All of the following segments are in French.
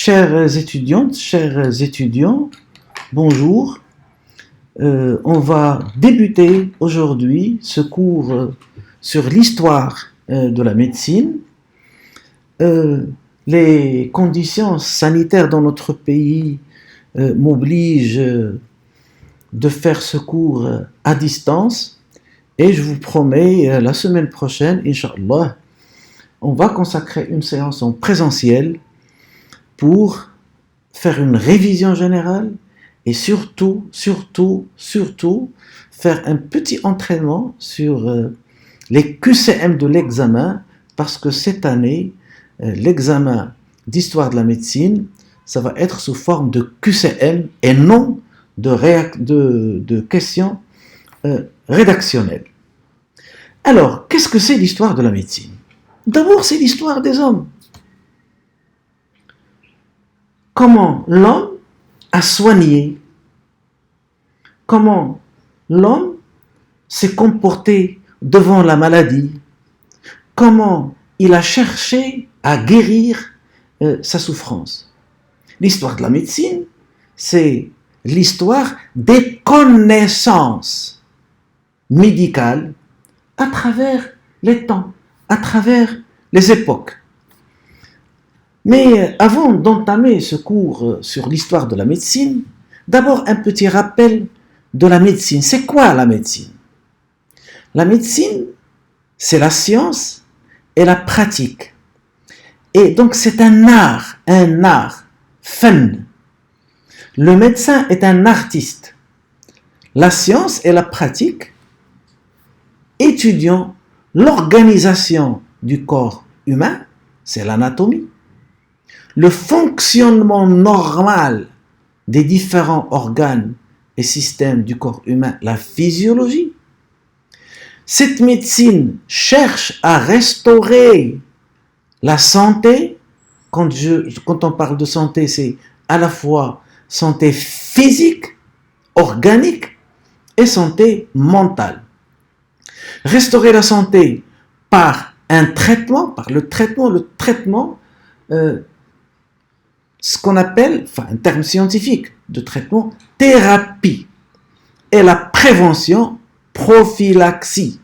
Chères étudiantes, chers étudiants, bonjour. On va débuter aujourd'hui ce cours sur l'histoire de la médecine. Les conditions sanitaires dans notre pays m'obligent de faire ce cours à distance et je vous promets la semaine prochaine, Inch'Allah, on va consacrer une séance en présentiel pour faire une révision générale et surtout faire un petit entraînement sur les QCM de l'examen, parce que cette année, l'examen d'histoire de la médecine, ça va être sous forme de QCM et non de questions rédactionnelles. Alors, qu'est-ce que c'est l'histoire de la médecine? D'abord, c'est l'histoire des hommes. Comment l'homme a soigné, comment l'homme s'est comporté devant la maladie, comment il a cherché à guérir sa souffrance. L'histoire de la médecine, c'est l'histoire des connaissances médicales à travers les temps, à travers les époques. Mais avant d'entamer ce cours sur l'histoire de la médecine, d'abord un petit rappel de la médecine. C'est quoi la médecine? La médecine, c'est la science et la pratique. Et donc c'est un art, fun. Le médecin est un artiste. La science et la pratique étudiant l'organisation du corps humain, c'est l'anatomie. Le fonctionnement normal des différents organes et systèmes du corps humain, la physiologie. Cette médecine cherche à restaurer la santé. Quand on parle de santé, c'est à la fois santé physique, organique et santé mentale. Restaurer la santé par un traitement, ce qu'on appelle, un terme scientifique de traitement, thérapie, et la prévention, prophylaxie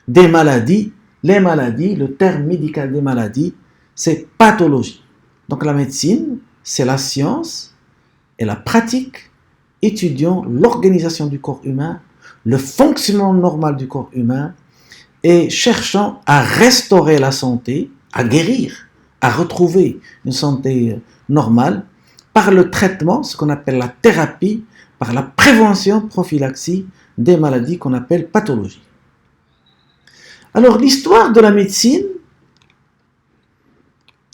des maladies. Les maladies, le terme médical des maladies, c'est pathologie. Donc la médecine, c'est la science et la pratique étudiant l'organisation du corps humain, le fonctionnement normal du corps humain et cherchant à restaurer la santé, à guérir, à retrouver une santé normale par le traitement, ce qu'on appelle la thérapie, par la prévention, prophylaxie des maladies qu'on appelle pathologies. Alors l'histoire de la médecine,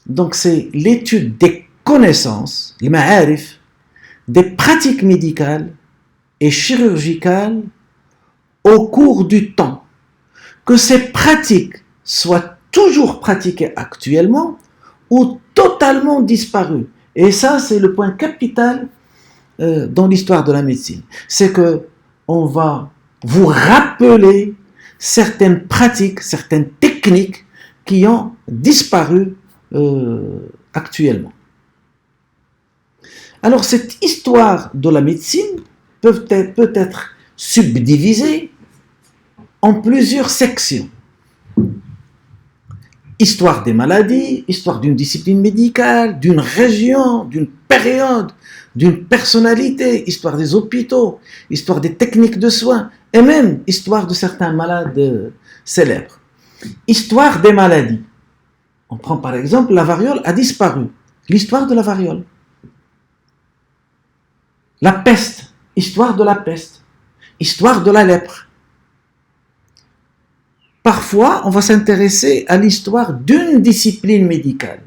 donc c'est l'étude des connaissances, les ma'arif, des pratiques médicales et chirurgicales au cours du temps. Que ces pratiques soient toujours pratiquées actuellement ou totalement disparues. Et ça, c'est le point capital dans l'histoire de la médecine. C'est que on va vous rappeler certaines pratiques, certaines techniques qui ont disparu actuellement. Alors, cette histoire de la médecine peut être subdivisée en plusieurs sections. Histoire des maladies, histoire d'une discipline médicale, d'une région, d'une période, d'une personnalité, histoire des hôpitaux, histoire des techniques de soins, et même histoire de certains malades célèbres. Histoire des maladies. On prend par exemple, la variole a disparu. L'histoire de la variole. La peste, histoire de la peste. Histoire de la lèpre. Parfois, on va s'intéresser à l'histoire d'une discipline médicale.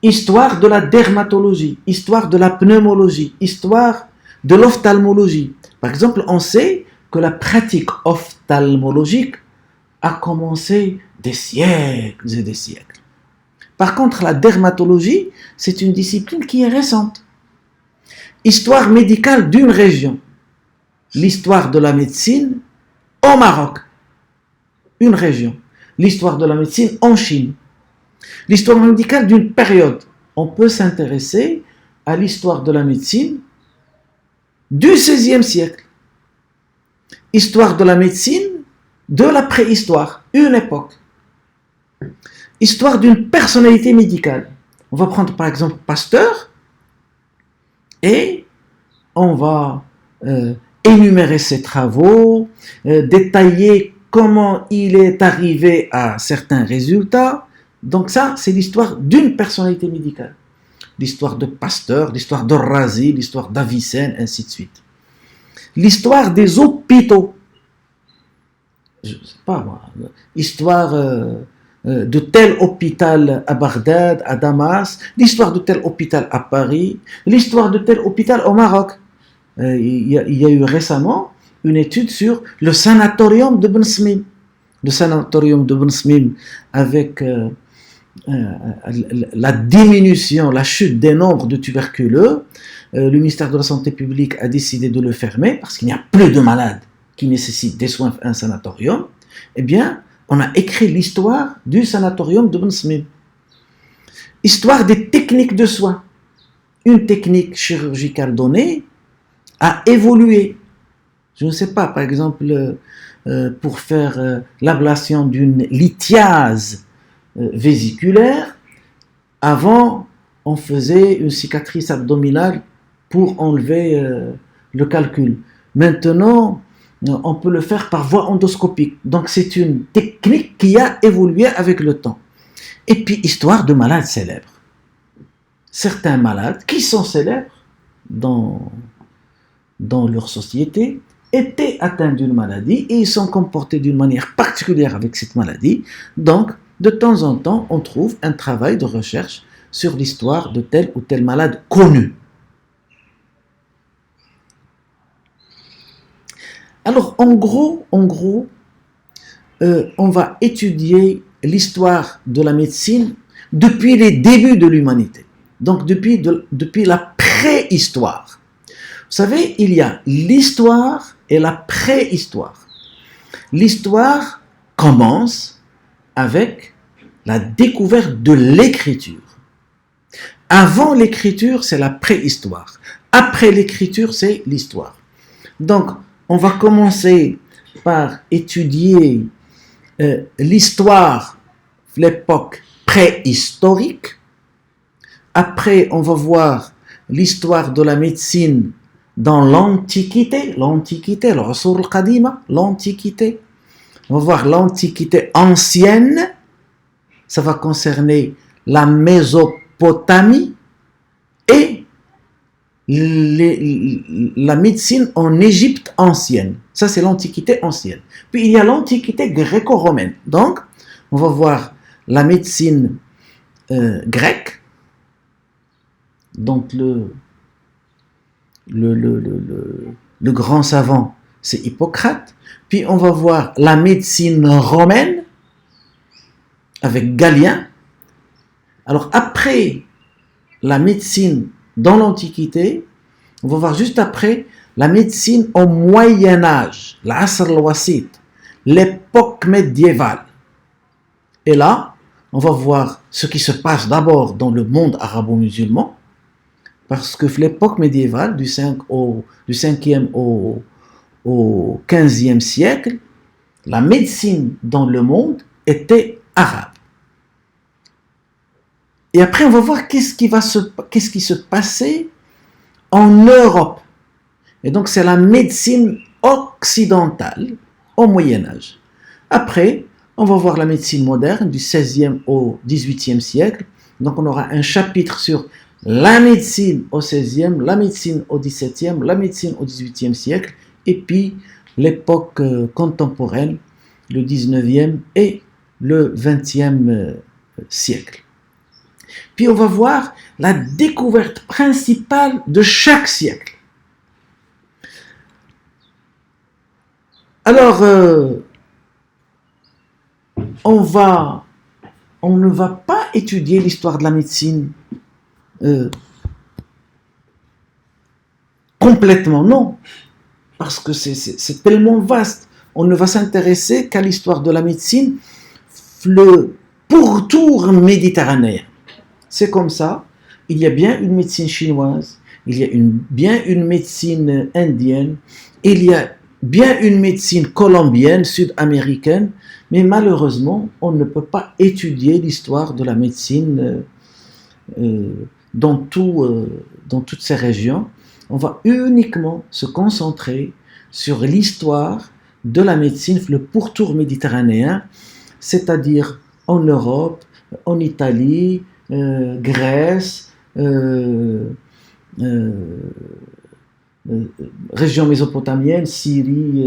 Histoire de la dermatologie, histoire de la pneumologie, histoire de l'ophtalmologie. Par exemple, on sait que la pratique ophtalmologique a commencé des siècles et des siècles. Par contre, la dermatologie, c'est une discipline qui est récente. Histoire médicale d'une région. L'histoire de la médecine au Maroc. Une région. L'histoire de la médecine en Chine. L'histoire médicale d'une période. on peut s'intéresser à l'histoire de la médecine du XVIe siècle. Histoire de la médecine de la préhistoire, une époque. Histoire d'une personnalité médicale. On va prendre par exemple Pasteur et on va énumérer ses travaux, détailler comment il est arrivé à certains résultats. Donc ça, c'est l'histoire d'une personnalité médicale. L'histoire de Pasteur, l'histoire de Razi, l'histoire d'Avicenne, ainsi de suite. L'histoire des hôpitaux. Je ne sais pas moi. Histoire de tel hôpital à Bagdad, à Damas. L'histoire de tel hôpital à Paris. L'histoire de tel hôpital au Maroc. Il y a eu récemment une étude sur le sanatorium de Ben Smim. Le sanatorium de Ben Smim avec la diminution, la chute des nombres de tuberculeux. Le ministère de la Santé publique a décidé de le fermer parce qu'il n'y a plus de malades qui nécessitent des soins à un sanatorium. Eh bien, on a écrit l'histoire du sanatorium de Ben Smim. Histoire des techniques de soins. Une technique chirurgicale donnée a évolué. Je ne sais pas, par exemple, pour faire l'ablation d'une lithiase vésiculaire, avant, on faisait une cicatrice abdominale pour enlever le calcul. Maintenant, on peut le faire par voie endoscopique. Donc, c'est une technique qui a évolué avec le temps. Et puis, histoire de malades célèbres. Certains malades qui sont célèbres dans leur société étaient atteints d'une maladie et ils sont comportés d'une manière particulière avec cette maladie. Donc, de temps en temps, on trouve un travail de recherche sur l'histoire de tel ou tel malade connu. Alors, en gros, on va étudier l'histoire de la médecine depuis les débuts de l'humanité. Donc, depuis la préhistoire. Vous savez, il y a l'histoire et la préhistoire. L'histoire commence avec la découverte de l'écriture. Avant l'écriture, c'est la préhistoire. Après l'écriture, c'est l'histoire. Donc, on va commencer par étudier l'histoire de l'époque préhistorique. Après, on va voir l'histoire de la médecine dans l'Antiquité, l'Usur al-Qadima, l'Antiquité. On va voir l'Antiquité ancienne, ça va concerner la Mésopotamie et la médecine en Égypte ancienne. Ça, c'est l'Antiquité ancienne. Puis, il y a l'Antiquité gréco-romaine. Donc, on va voir la médecine grecque. Donc, le grand savant, c'est Hippocrate. Puis on va voir la médecine romaine avec Galien. Alors après la médecine dans l'Antiquité, on va voir juste après la médecine au Moyen Âge, l'Asr al-Wasit, l'époque médiévale. Et là, on va voir ce qui se passe d'abord dans le monde arabo-musulman, parce que l'époque médiévale, du 5e au 15e siècle, la médecine dans le monde était arabe. Et après, on va voir qu'est-ce qui se passait en Europe. Et donc, c'est la médecine occidentale au Moyen-Âge. Après, on va voir la médecine moderne du 16e au 18e siècle. Donc, on aura un chapitre sur la médecine au 16e, la médecine au 17e, la médecine au 18e siècle, et puis l'époque contemporaine, le 19e et le 20e siècle. Puis on va voir la découverte principale de chaque siècle. Alors, on ne va pas étudier l'histoire de la médecine complètement, non, parce que c'est tellement vaste. On ne va s'intéresser qu'à l'histoire de la médecine, le pourtour méditerranéen. C'est comme ça il y a bien une médecine chinoise, il y a bien une médecine indienne, il y a bien une médecine colombienne, sud-américaine, mais malheureusement, on ne peut pas étudier l'histoire de la médecine dans toutes ces régions. On va uniquement se concentrer sur l'histoire de la médecine, le pourtour méditerranéen, c'est-à-dire en Europe, en Italie, Grèce, région mésopotamienne, Syrie,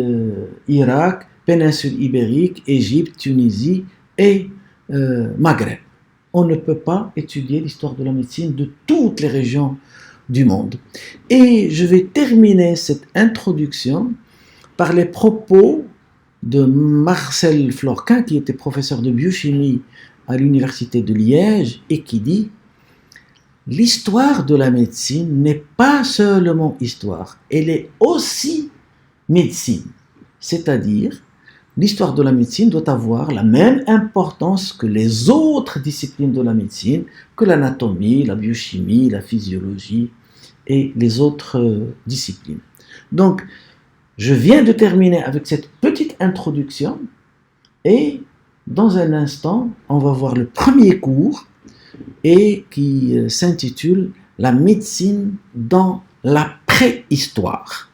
Irak, péninsule ibérique, Égypte, Tunisie et Maghreb. On ne peut pas étudier l'histoire de la médecine de toutes les régions du monde. Et je vais terminer cette introduction par les propos de Marcel Florquin, qui était professeur de biochimie à l'université de Liège et qui dit: l'histoire de la médecine n'est pas seulement histoire, elle est aussi médecine. C'est-à-dire, l'histoire de la médecine doit avoir la même importance que les autres disciplines de la médecine, que l'anatomie, la biochimie, la physiologie et les autres disciplines. Donc, je viens de terminer avec cette petite introduction et dans un instant, on va voir le premier cours et qui s'intitule « La médecine dans la préhistoire ».